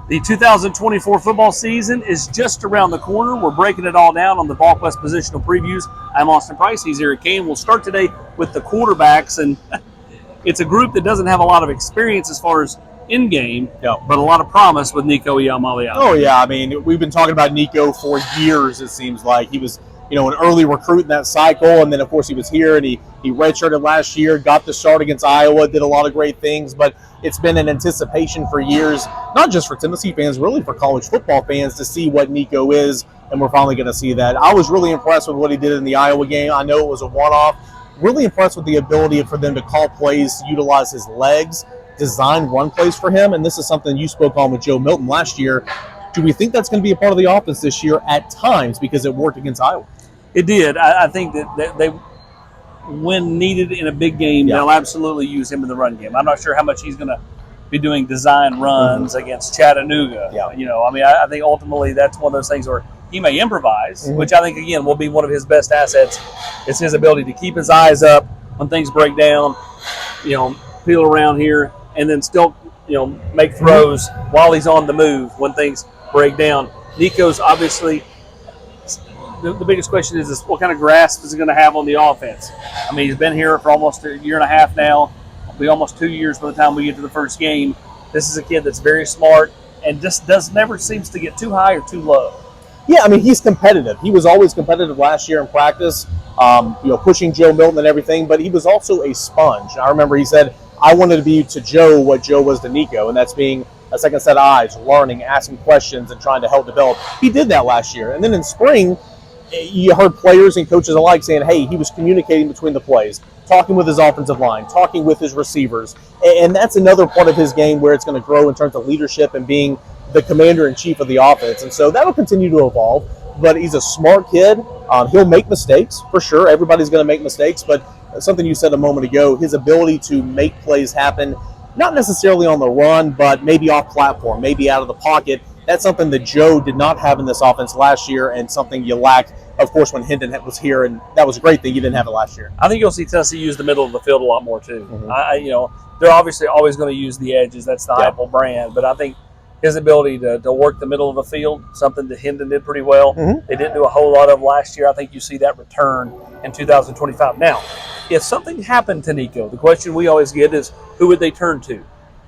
The 2024 football season is just around the corner. We're breaking it all down on the Volquest positional previews. I'm Austin Price. He's Eric Kane. We'll start today with the quarterbacks, and it's a group that doesn't have a lot of experience as far as in-game, but a lot of promise with Nico Iamaleava. Oh, yeah. I mean, we've been talking about Nico for years, it seems like. He was, an early recruit in that cycle, and then, of course, he was here, and he redshirted last year, got the start against Iowa, did a lot of great things, but it's been an anticipation for years, not just for Tennessee fans, really for college football fans to see what Nico is, and we're finally going to see that. I was really impressed with what he did in the Iowa game. I know it was a one-off. Really impressed with the ability for them to call plays, utilize his legs, design run plays for him, and this is something you spoke on with Joe Milton last year. Do we think that's going to be a part of the offense this year at times because it worked against Iowa? It did. I think that they, when needed in a big game, they'll absolutely use him in the run game. I'm not sure how much he's going to be doing design runs against Chattanooga. I think ultimately that's one of those things where he may improvise, which I think, again, will be one of his best assets. It's his ability to keep his eyes up when things break down, peel around here, and then still, make throws while he's on the move when things break down. Nico's obviously, the biggest question is what kind of grasp is he going to have on the offense? I mean, he's been here for almost a year and a half now. It'll be almost 2 years by the time we get to the first game. This is a kid that's very smart and just never seems to get too high or too low. Yeah, I mean, he's competitive. He was always competitive last year in practice, pushing Joe Milton and everything, but he was also a sponge. I remember he said, I wanted to be to Joe what Joe was to Nico, and that's being a second set of eyes, learning, asking questions, and trying to help develop. He did that last year. And then in spring, you heard players and coaches alike saying, hey, he was communicating between the plays, talking with his offensive line, talking with his receivers. And that's another part of his game where it's going to grow in terms of leadership and being the commander-in-chief of the offense. And so that'll continue to evolve. But he's a smart kid. He'll make mistakes, for sure. Everybody's going to make mistakes. But something you said a moment ago, his ability to make plays happen, not necessarily on the run, but maybe off platform, maybe out of the pocket. That's something that Joe did not have in this offense last year, and something you lacked, of course, when Hendon was here, and that was a great thing. You didn't have it last year. I think you'll see Tennessee use the middle of the field a lot more, too. They're obviously always going to use the edges. That's the Heupel brand. But I think his ability to work the middle of the field, something that Hendon did pretty well. They didn't do a whole lot of last year. I think you see that return in 2025. Now, if something happened to Nico, the question we always get is, who would they turn to?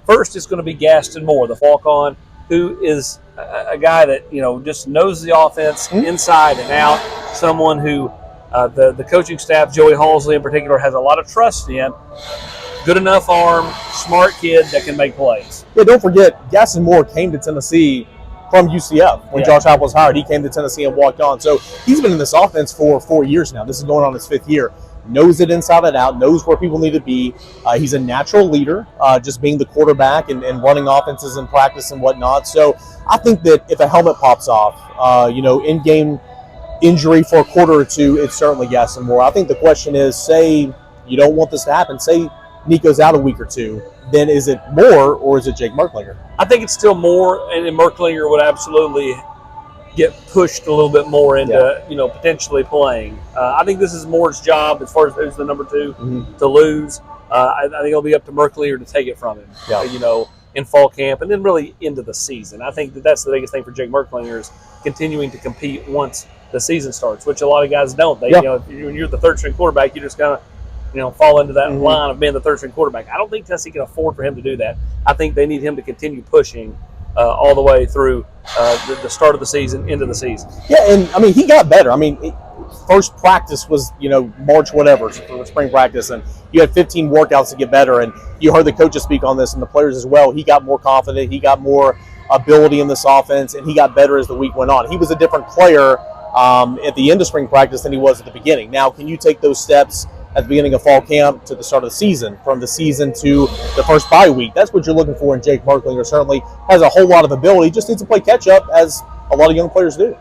First, it's going to be Gaston Moore, the walk-on, who is a guy that, just knows the offense inside and out, someone who the coaching staff, Joey Halsley in particular, has a lot of trust in. Good enough arm, smart kid that can make plays. Yeah, don't forget, Gaston Moore came to Tennessee from UCF when Josh Heupel was hired. He came to Tennessee and walked on. So he's been in this offense for 4 years now. This is going on his 5th year. Knows it inside and out, knows where people need to be. He's a natural leader, just being the quarterback and running offenses in practice and whatnot. So I think that if a helmet pops off, in-game injury for a quarter or two, it's certainly Gaston Moore. I think the question is, say you don't want this to happen, say Nico's out a week or two, then is it Moore or is it Jake Merklinger? I think it's still Moore, and Merklinger would absolutely get pushed a little bit more into, potentially playing. I think this is Moore's job as far as who's the number 2 to lose. I think it'll be up to Merklinger to take it from him, in fall camp and then really into the season. I think that's the biggest thing for Jake Merklinger is continuing to compete once the season starts, which a lot of guys don't. They, when you're the third-string quarterback, you just kind of, fall into that line of being the third-string quarterback. I don't think Tennessee can afford for him to do that. I think they need him to continue pushing all the way through the start of the season, into the season. Yeah, and, he got better. First practice was, March whatever, spring practice, and you had 15 workouts to get better, and you heard the coaches speak on this and the players as well. He got more confident. He got more ability in this offense, and he got better as the week went on. He was a different player at the end of spring practice than he was at the beginning. Now, can you take those steps at the beginning of fall camp to the start of the season, from the season to the first bye week? That's what you're looking for in Jake Merklinger. Certainly has a whole lot of ability, just needs to play catch-up, as a lot of young players do.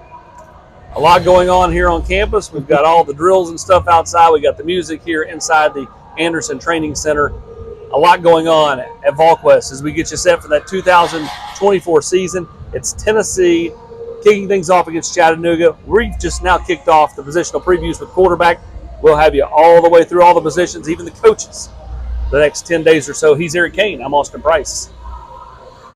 A lot going on here on campus. We've got all the drills and stuff outside. We got the music here inside the Anderson Training Center. A lot going on at Volquest as we get you set for that 2024 season. It's Tennessee kicking things off against Chattanooga. We've just now kicked off the positional previews with quarterback. We'll have you all the way through all the positions, even the coaches, the next 10 days or so. He's Eric Kane. I'm Austin Price.